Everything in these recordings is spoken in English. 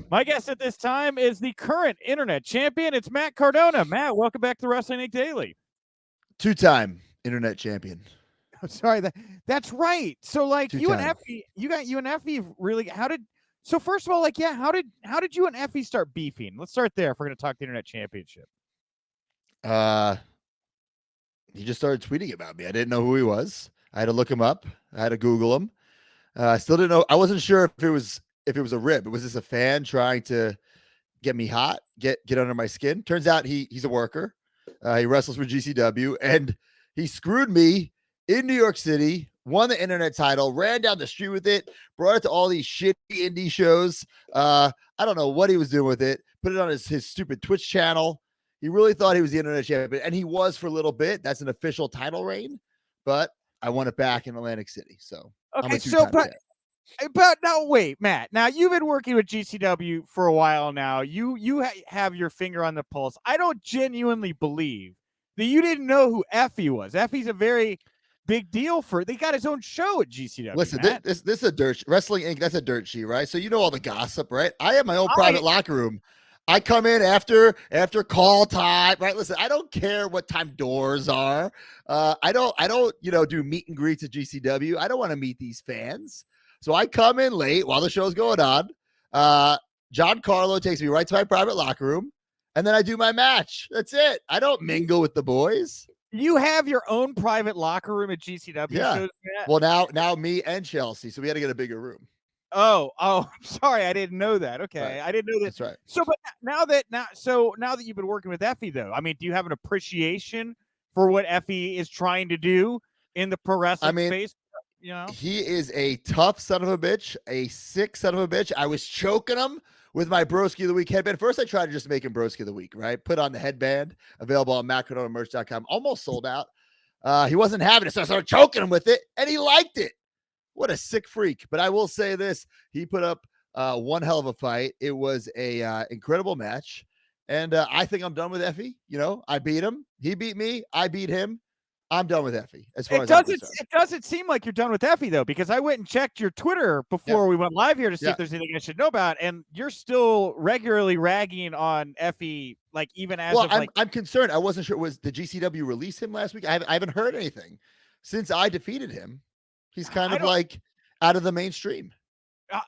My guest at this time is the current internet champion. It's Matt Cardona. Matt, welcome back to Wrestling Inc. Daily. Two-time internet champion. I'm sorry, that's right. So like you and Two-time. Effie, you and Effie really so first of all, like, yeah, how did you and Effie start beefing? Let's start there if we're gonna talk the internet championship. He just started tweeting about me. I didn't know who he was. I had to look him up. I had to Google him. I still didn't know. I wasn't sure if it was a rib. Was this a fan trying to get me hot, get under my skin? Turns out he's a worker. He wrestles for GCW, and he screwed me in New York City. Won the internet title, ran down the street with it, brought it to all these shitty indie shows. I don't know what he was doing with it. Put it on his stupid Twitch channel. He really thought he was the internet champion, and he was for a little bit. That's an official title reign, but I won it back in Atlantic City. So I'm a two-time champ. But now wait, Matt. Now you've been working with GCW for a while now. You have your finger on the pulse. I don't genuinely believe that you didn't know who Effie was. Effie's a very big deal they got his own show at GCW. Listen, Matt. this is a dirt Wrestling Inc. That's a dirt sheet, right? So you know all the gossip, right? I have my own private locker room. I come in after call time, right? Listen, I don't care what time doors are. I don't do meet and greets at GCW. I don't want to meet these fans. So I come in late while the show's going on. John Carlo takes me right to my private locker room, and then I do my match. That's it. I don't mingle with the boys. You have your own private locker room at GCW. Yeah. Well, now me and Chelsea, so we had to get a bigger room. Oh, I'm sorry, I didn't know that. Okay, right. I didn't know that. That's right. So, but now that you've been working with Effie, though, I mean, do you have an appreciation for what Effie is trying to do in the pro wrestling space? You know, he is a tough son of a bitch, a sick son of a bitch. I was choking him with my Broski of the Week headband. First, I tried to just make him Broski of the Week, right? Put on the headband, available on MattCardonaMerch.com. Almost sold out. He wasn't having it, so I started choking him with it, and he liked it. What a sick freak. But I will say this. He put up one hell of a fight. It was a incredible match. And I think I'm done with Effie. You know, I beat him. He beat me. I beat him. I'm done with Effie. As far as it doesn't seem like you're done with Effie, though, because I went and checked your Twitter before we went live here to see if there's anything I should know about, and you're still regularly ragging on Effie, like even as I'm concerned. I wasn't sure. The GCW release him last week? I haven't heard anything since I defeated him. He's kind of like out of the mainstream.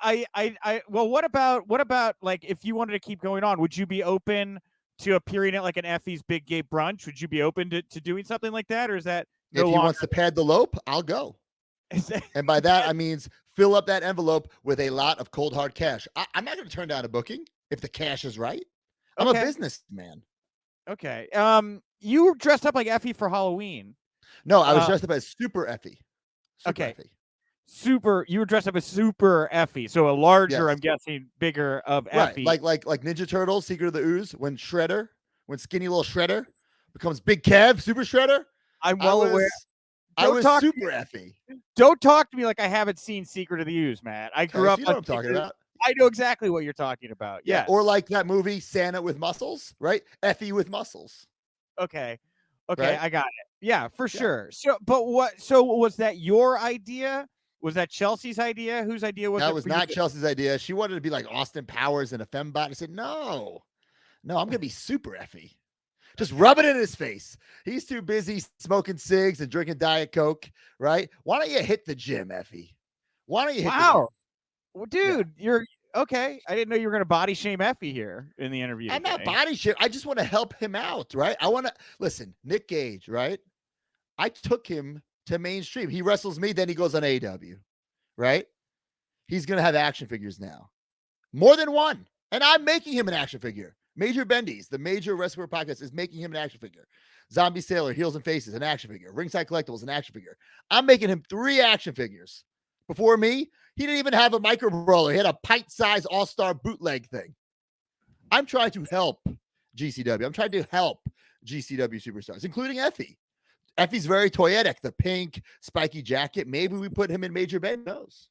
Well, what about like if you wanted to keep going on, would you be open to appearing at like an Effie's Big Gay Brunch? Would you be open to doing something like that, or is that if he wants to pad the lope, I'll go. And by that I means fill up that envelope with a lot of cold hard cash. I'm not going to turn down a booking if the cash is right. I'm a businessman. Okay. You were dressed up like Effie for Halloween. No, I was dressed up as Super Effie. Effie. You were dressed up as Super Effie, so a larger, I'm guessing, bigger of Effie. Right, like Ninja Turtles, Secret of the Ooze, when skinny little Shredder becomes Big Kev, Super Shredder. I'm well aware. I was Super Effie. Don't talk to me like I haven't seen Secret of the Ooze, Matt. I grew up. You know what I'm talking about. I know exactly what you're talking about. Yeah. Or like that movie Santa with muscles, right? Effie with muscles. Okay, right? I got it. Yeah, for sure. So, So was that your idea? Was that Chelsea's idea? Whose idea was it? That was not Chelsea's idea. She wanted to be like Austin Powers and a fembot. I said, no, I'm going to be Super Effie. Just rub it in his face. He's too busy smoking cigs and drinking Diet Coke, right? Why don't you hit the gym, Effie? Why don't you hit the gym? Well, dude, you're okay. I didn't know you were going to body shame Effie here in the interview. I'm not body shame. I just want to help him out, right? I want to listen, Nick Gage, right? I took him to mainstream. He wrestles me, then he goes on AEW, right? He's going to have action figures now. More than one. And I'm making him an action figure. Major Bendy's, the Major Wrestler Podcast, is making him an action figure. Zombie Sailor, Heels and Faces, an action figure. Ringside Collectibles, an action figure. I'm making him 3 action figures. Before me, he didn't even have a micro brawler. He had a pint-sized all-star bootleg thing. I'm trying to help GCW. I'm trying to help GCW superstars, including Effie. Effie's very toyetic, the pink spiky jacket. Maybe we put him in Major Ben. Knows.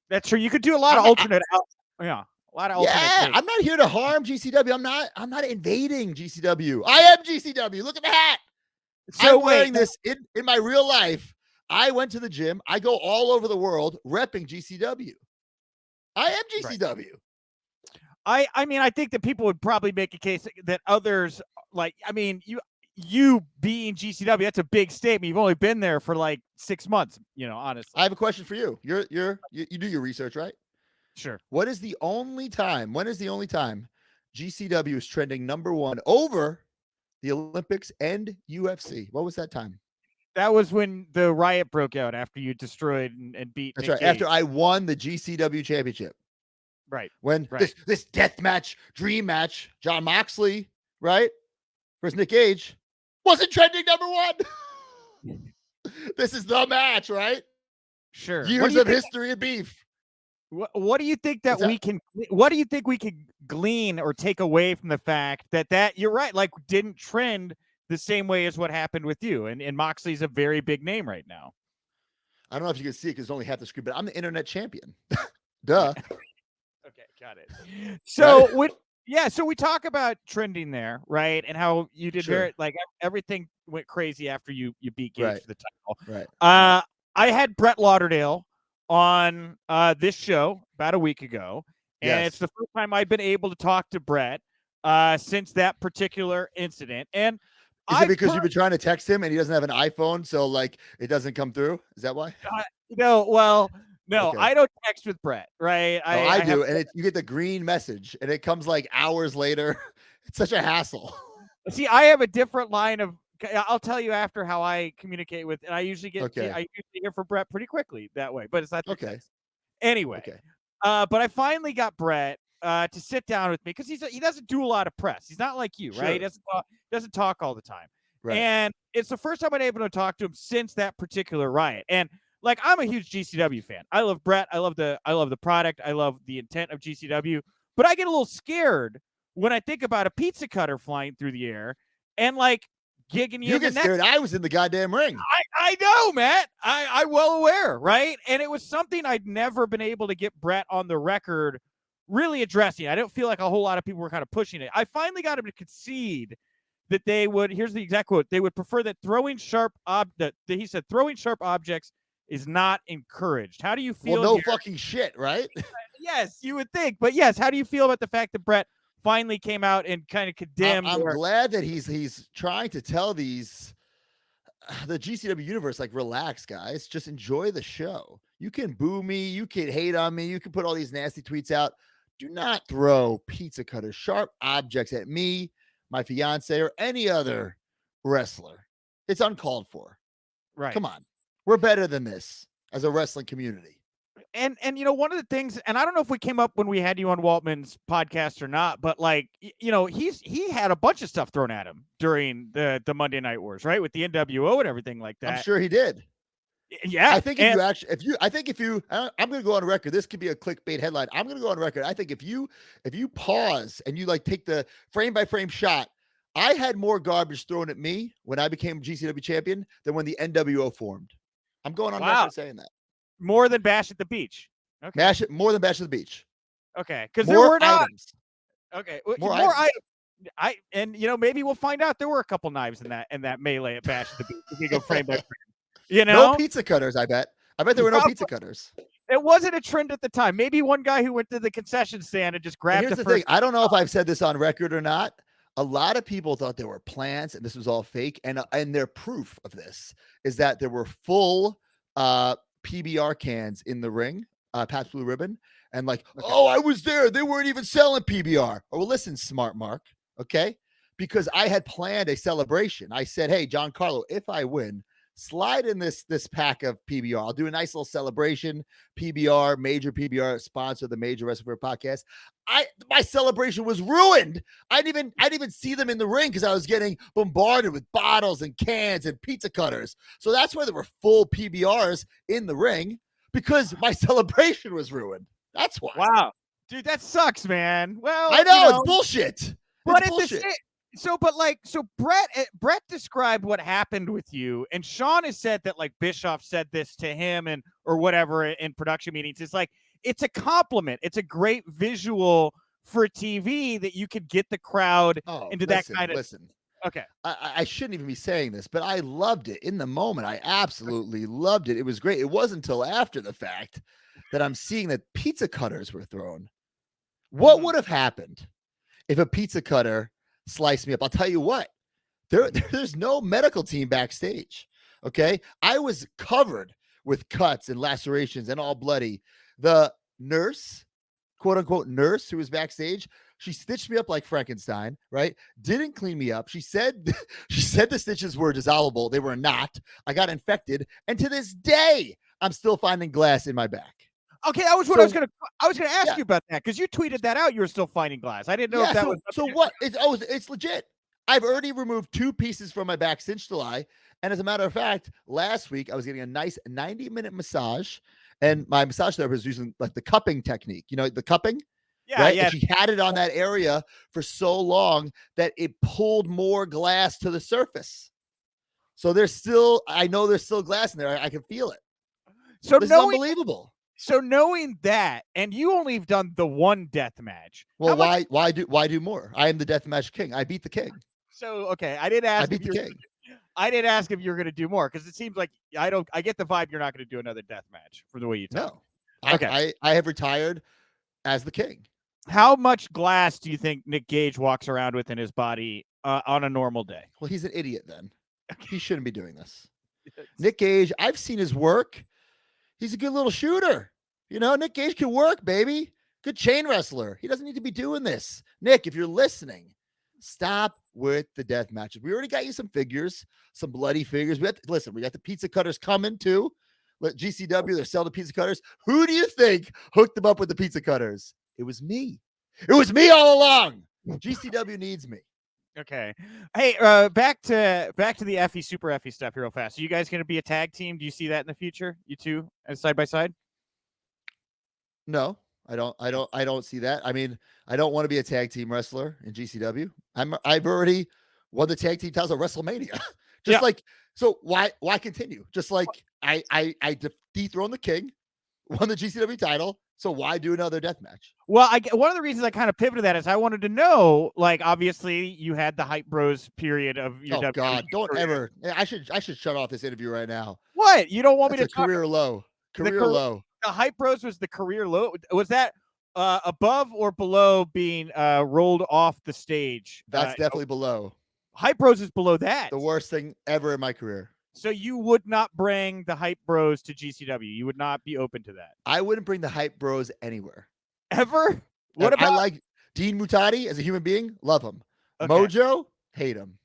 That's true. You could do a lot of alternate. A lot of alternate. Yeah, I'm not here to harm GCW. I'm not invading GCW. I am GCW. Look at the hat. So I'm wearing this in my real life. I went to the gym. I go all over the world repping GCW. I am GCW. I mean, I think that people would probably make a case that others like. I mean, you being GCW, that's a big statement. You've only been there for like 6 months. Honestly. I have a question for you. You do your research, right? Sure. What is the only time? When is the only time GCW is trending number one over the Olympics and UFC? What was that time? That was when the riot broke out after you destroyed and beat That's Nick right. Gage. After I won the GCW championship. Right. When Right. this death match, dream match, John Moxley, right? Versus Nick Gage, wasn't trending number one. This is the match, right? Sure. Years of history of beef. What do you think that What's that? we can? What do you think we could glean or take away from the fact that you're right? Like, didn't trend the same way as what happened with you, and Moxley's a very big name right now. I don't know if you can see it because it's only half the screen, but I'm the internet champion. Duh. Okay, got it. So Right? so we talk about trending there, right? And how you did Sure. very like everything went crazy after you beat Gage Right. for the title. Right. I had Brett Lauderdale on this show about a week ago, and it's Yes. the first time I've been able to talk to Brett since that particular incident. And Is it because you've been trying to text him and he doesn't have an iPhone, so like it doesn't come through? Is that why? no, Okay. I don't text with Brett, right? Oh, I do, have, and you get the green message, and it comes like hours later. It's such a hassle. see, I have a different line of. I'll tell you after how I communicate with, and I usually Okay. I usually hear from Brett pretty quickly that way, but it's not Okay. text. Anyway, Okay. but I finally got Brett to sit down with me because he doesn't do a lot of press. He's not like you, right? He Sure. doesn't talk all the time. Right. And it's the first time I've been able to talk to him since that particular riot. And like, I'm a huge GCW fan. I love Brett. I love the product. I love the intent of GCW. But I get a little scared when I think about a pizza cutter flying through the air and like gigging you in the get neck. scared. I was in the goddamn ring. I know, Matt. I'm well aware, right? And it was something I'd never been able to get Brett on the record really addressing. I don't feel like a whole lot of people were kind of pushing it. I finally got him to concede that they would, here's the exact quote, they would prefer that throwing sharp he said throwing sharp objects is not encouraged. How do you feel? Well, no fucking shit, right? Yes, you would think. But yes, how do you feel about the fact that Brett finally came out and kind of condemned? I'm glad that he's trying to tell the GCW universe, like, relax, guys. Just enjoy the show. You can boo me. You can hate on me. You can put all these nasty tweets out. Do not throw pizza cutters, sharp objects at me, my fiance, or any other wrestler. It's uncalled for. Right. Come on. We're better than this as a wrestling community. And one of the things, and I don't know if we came up when we had you on Waltman's podcast or not, but like, he had a bunch of stuff thrown at him during the Monday Night Wars, right? With the NWO and everything like that. I'm sure he did. Yeah. I think I'm going to go on record. This could be a clickbait headline. I'm going to go on record. I think if you pause and you like take the frame by frame shot, I had more garbage thrown at me when I became GCW champion than when the NWO formed. I'm going on record saying that. More than Bash at the Beach. Okay. More than Bash at the Beach. Okay. Because there were not items. Okay. More items. And maybe we'll find out there were a couple knives in that melee at Bash at the Beach. If we go frame by frame. No pizza cutters, I bet. There were no pizza cutters. It wasn't a trend at the time. Maybe one guy who went to the concession stand and just grabbed here's the thing. I don't know if I've said this on record or not. A lot of people thought there were plans and this was all fake. And their proof of this is that there were full PBR cans in the ring, Pabst Blue Ribbon. And like, oh, I was there. They weren't even selling PBR. Oh, well, listen, smart Mark. Okay. Because I had planned a celebration. I said, hey, John Carlo, if I win, slide in this pack of PBR. I'll do a nice little celebration. PBR, major PBR sponsor the Major Wrestling podcast. My celebration was ruined. I didn't even see them in the ring because I was getting bombarded with bottles and cans and pizza cutters. So that's why there were full PBRs in the ring, because my celebration was ruined. That's why. Wow, dude, that sucks, man. Well, I know it's bullshit. But it's bullshit. So Brett described what happened with you, and Sean has said that like Bischoff said this to him or whatever in production meetings. It's like, it's a compliment. It's a great visual for TV that you could get the crowd into that kind of. Listen, okay. I shouldn't even be saying this, but I loved it in the moment. I absolutely loved it. It was great. It wasn't until after the fact that I'm seeing that pizza cutters were thrown. What would have happened if a pizza cutter sliced me up? I'll tell you what. There's no medical team backstage. Okay. I was covered with cuts and lacerations and all bloody. The nurse, quote unquote nurse who was backstage, she stitched me up like Frankenstein, right? Didn't clean me up. She said she said the stitches were dissolvable. They were not. I got infected. And to this day, I'm still finding glass in my back. Okay, I was gonna ask you about that, because you tweeted that out. You were still finding glass. I didn't know if that was so what? It's legit. I've already removed 2 pieces from my back since July. And as a matter of fact, last week I was getting a nice 90-minute massage, and my massage therapist was using like the cupping technique. You know, the cupping, Yeah, right? yeah. And she had it on that area for so long that it pulled more glass to the surface. So I know there's still glass in there. I can feel it. So this is unbelievable. So knowing that, and you only have done the one death match. Well, why do more? I am the deathmatch king. I beat the king. So okay, I didn't ask. I beat the king. I didn't ask if you were going to do more, because it seems like I get the vibe you're not going to do another death match for the way you talk. No. Okay. I have retired as the king. How much glass do you think Nick Gage walks around with in his body on a normal day? Well, he's an idiot then. He shouldn't be doing this. Nick Gage, I've seen his work. He's a good little shooter. You know, Nick Gage can work, baby. Good chain wrestler. He doesn't need to be doing this. Nick, if you're listening, stop with the death matches. We already got you some figures, some bloody figures. We got the pizza cutters coming too. Let GCW, they're selling the pizza cutters. Who do you think hooked them up with the pizza cutters? It was me. It was me all along. GCW needs me. Okay. Hey, back to the Effie Super Effie stuff here real fast. Are you guys going to be a tag team? Do you see that in the future? You two side by side? No, I don't see that. I mean, I don't want to be a tag team wrestler in GCW. I've already won the tag team titles at WrestleMania. So why continue? Just like I dethroned the king, won the GCW title. So why do another death match? Well, one of the reasons I kind of pivoted that is I wanted to know, like, obviously you had the Hype Bros period of your WWE God, don't career. ever. I should shut off this interview right now. What? You don't want me to talk? Career low. Career low. The Hype Bros was the career low. Was that above or below being rolled off the stage? That's definitely below. Hype Bros is below that. The worst thing ever in my career. So you would not bring the Hype Bros to GCW. You would not be open to that. I wouldn't bring the Hype Bros anywhere. Ever? What about? I like Dean Mutati as a human being. Love him. Okay. Mojo, hate him.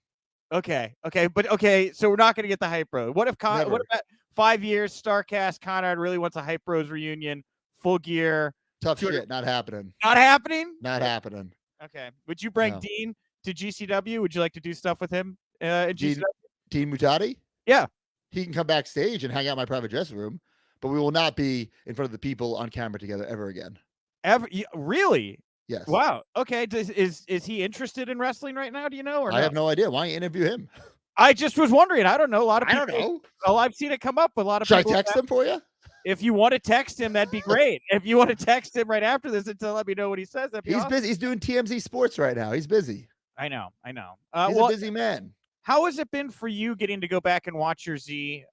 Okay. So we're not going to get the Hype Bros. What about 5 years? Starcast Conrad really wants a Hype Bros reunion, full gear. Tough shit. Not happening. Not happening. Not happening. Okay. Would you bring Dean to GCW? Would you like to do stuff with him in GCW? Dean Mutati? Yeah. He can come backstage and hang out in my private dressing room, but we will not be in front of the people on camera together ever again. Ever? Really? Yes. Wow. Okay. Is he interested in wrestling right now? Do you know? Or I have no idea. Why don't you interview him? I just was wondering. I don't know. A lot of people. I don't know. Oh, I've seen it come up. A lot of people. Should I text him for you? If you want to text him, that'd be great. If you want to text him right after this and to let me know what he says, that'd be awesome. Busy. He's doing TMZ Sports right now. He's busy. I know. He's a busy man. How has it been for you getting to go back and watch your Z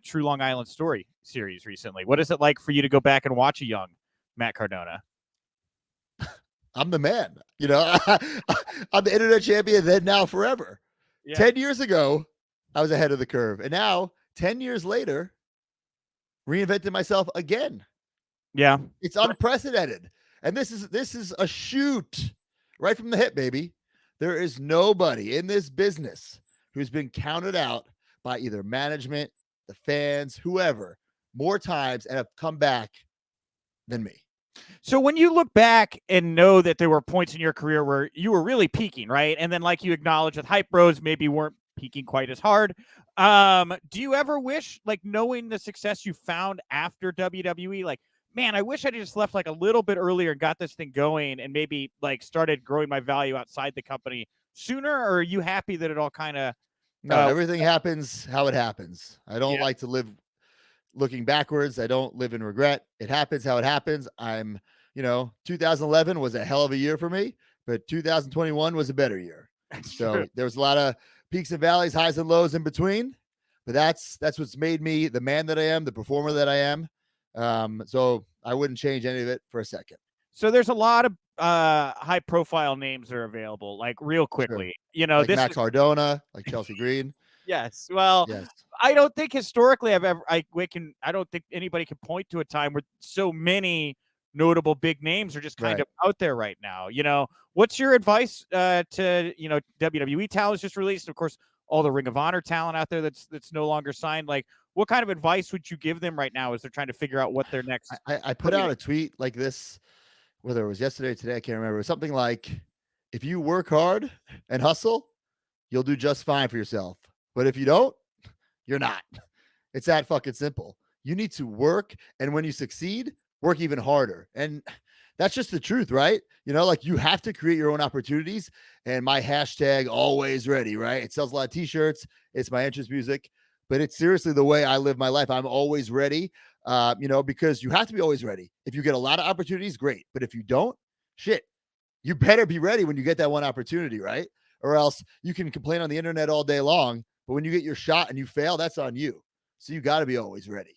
True Long Island Story series recently? What is it like for you to go back and watch a young Matt Cardona? I'm the man. You know, I'm the internet champion then, now, forever. Yeah. 10 years ago, I was ahead of the curve. And now, 10 years later, reinvented myself again. Yeah. It's unprecedented. And this is a shoot right from the hip, baby. There is nobody in this business who's been counted out by either management, the fans, whoever, more times and have come back than me. So when you look back and know that there were points in your career where you were really peaking, right? And then, like you acknowledge with Hype Bros, maybe weren't peaking quite as hard. Do you ever wish, like, knowing the success you found after WWE, like, man, I wish I just left like a little bit earlier and got this thing going and maybe like started growing my value outside the company sooner? Or are you happy that it all kind of... No, everything happens how it happens. I don't like to live looking backwards. I don't live in regret. It happens how it happens. 2011 was a hell of a year for me, but 2021 was a better year. So there was a lot of peaks and valleys, highs and lows in between, but that's what's made me the man that I am, the performer that I am. So I wouldn't change any of it for a second. So there's a lot of high profile names that are available, like real Sure. quickly. You know, Like this Matt is Cardona, like Chelsea Green. yes. Well, Yes. I don't think historically I don't think anybody can point to a time where so many notable big names are just kind Right. of out there right now. You know, what's your advice to, you know, WWE talent just released, and of course, all the Ring of Honor talent out there that's no longer signed. Like, what kind of advice would you give them right now as they're trying to figure out what their next I put out a tweet like this, whether it was yesterday or today, I can't remember. It was something like, if you work hard and hustle, you'll do just fine for yourself. But if you don't, you're not. It's that fucking simple. You need to work. And when you succeed, work even harder. And that's just the truth, right? You know, like you have to create your own opportunities. And my hashtag always ready, right? It sells a lot of t-shirts. It's my entrance music, but it's seriously the way I live my life. I'm always ready, you know, because you have to be always ready. If you get a lot of opportunities, great. But if you don't, shit, you better be ready when you get that one opportunity, right? Or else you can complain on the internet all day long, but when you get your shot and you fail, that's on you. So you got to be always ready.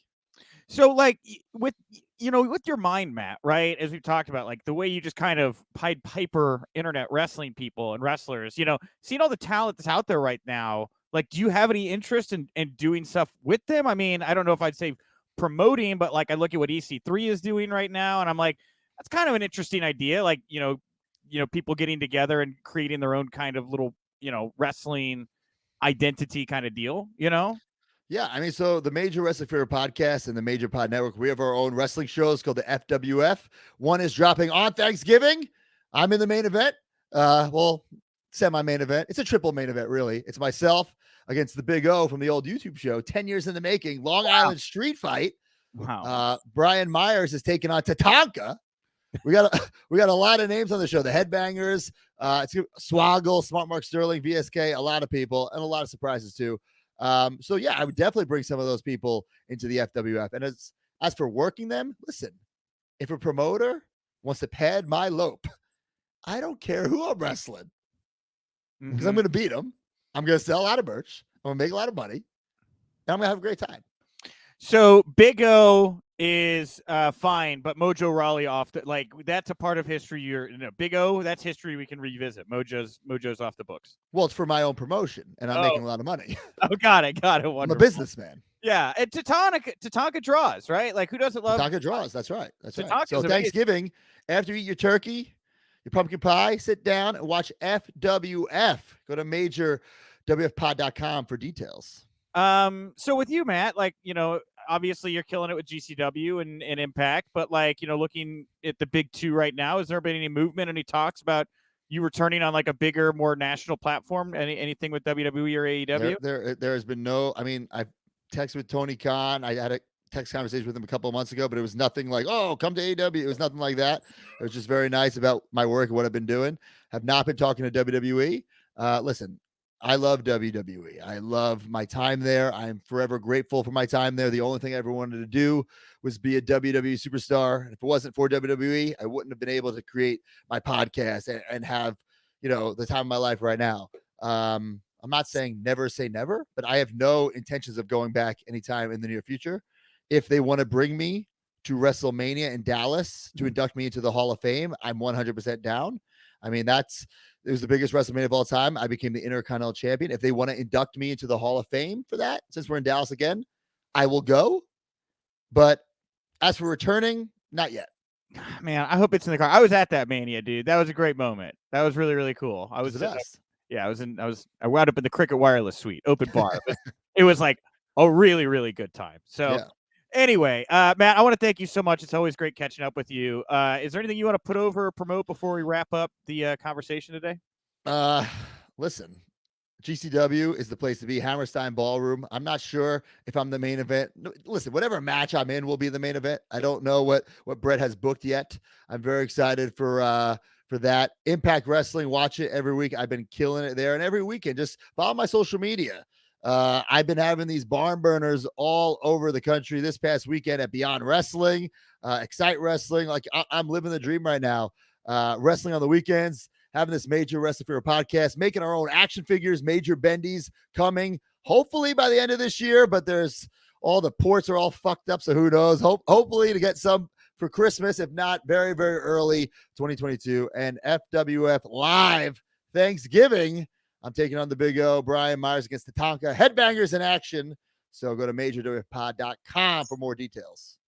So, like, with you know, with your mind, Matt, right? As we've talked about, like the way you just kind of Pied Piper internet wrestling people and wrestlers, you know, seeing all the talent that's out there right now. Like, do you have any interest in doing stuff with them? I mean, I don't know if I'd say promoting, but like I look at what EC3 is doing right now, and I'm like, that's kind of an interesting idea. Like, you know, people getting together and creating their own kind of little, you know, wrestling identity kind of deal, you know? Yeah, I mean, so the Major Wrestling Fever podcast and the Major Pod Network, we have our own wrestling shows called the FWF. One is dropping on Thanksgiving. I'm in the main event. Well, semi-main event. It's a triple main event, really. It's myself against the Big O from the old YouTube show, 10 years in the making, Long Island street fight. Wow. Brian Myers is taking on Tatanka. We got a lot of names on the show. The Headbangers, it's Swoggle, Smart Mark Sterling, VSK, a lot of people, and a lot of surprises too. So yeah, I would definitely bring some of those people into the FWF. And as for working them, listen, if a promoter wants to pad my lope, I don't care who I'm wrestling because I'm going to beat them. I'm going to sell a lot of merch. I'm going to make a lot of money. And I'm going to have a great time. So Big O is fine, but Mojo Rawley off the, like, that's a part of history. Big O, that's history we can revisit. Mojo's off the books. Well, it's for my own promotion, and I'm making a lot of money. Oh, got it. Wonderful. I'm a businessman. Yeah, and Tatanka draws, right? Like, who doesn't love Tatanka draws? That's right. That's right. Tatanka's So amazing. Thanksgiving, after you eat your turkey, your pumpkin pie, sit down and watch FWF. Go to majorwfpod.com for details. So with you, Matt, like, you know, obviously you're killing it with GCW and Impact, but like, you know, looking at the big two right now, has there been any movement, any talks about you returning on like a bigger, more national platform? Anything with WWE or AEW? There has been no, I mean, I've texted with Tony Khan. I had a text conversation with him a couple of months ago, but it was nothing like, oh, come to AEW. It was nothing like that. It was just very nice about my work and what I've been doing. Have not been talking to WWE. Listen, I love WWE. I love my time there. I'm forever grateful for my time there. The only thing I ever wanted to do was be a WWE superstar. And if it wasn't for WWE, I wouldn't have been able to create my podcast and have, you know, the time of my life right now. I'm not saying never say never, but I have no intentions of going back anytime in the near future. If they want to bring me to WrestleMania in Dallas to induct me into the Hall of Fame, I'm 100% down. I mean, it was the biggest WrestleMania of all time. I became the Intercontinental Champion. If they want to induct me into the Hall of Fame for that, since we're in Dallas again, I will go. But as for returning, not yet. Man, I hope it's in the car. I was at that Mania, dude. That was a great moment. That was really, really cool. I was the best. I wound up in the Cricket Wireless Suite, open bar. It was like a really, really good time. So anyway, Matt, I want to thank you so much. It's always great catching up with you. Is there anything you want to put over or promote before we wrap up the conversation today? Listen, GCW is the place to be. Hammerstein Ballroom. I'm not sure if I'm the main event. Listen, whatever match I'm in will be the main event. I don't know what Brett has booked yet. I'm very excited for that. Impact Wrestling, watch it every week. I've been killing it there, and every weekend just follow my social media. I've been having these barn burners all over the country. This past weekend at Beyond Wrestling, Excite Wrestling. Like I'm living the dream right now. Wrestling on the weekends, having this Major Wrestling Fever podcast, making our own action figures, Major Bendies coming hopefully by the end of this year, but there's all the ports are all fucked up. So who knows? Hopefully to get some for Christmas, if not very, very early 2022. And FWF Live Thanksgiving, I'm taking on the Big O, Brian Myers against the Tonka Headbangers in action. So go to majorwfpod.com for more details.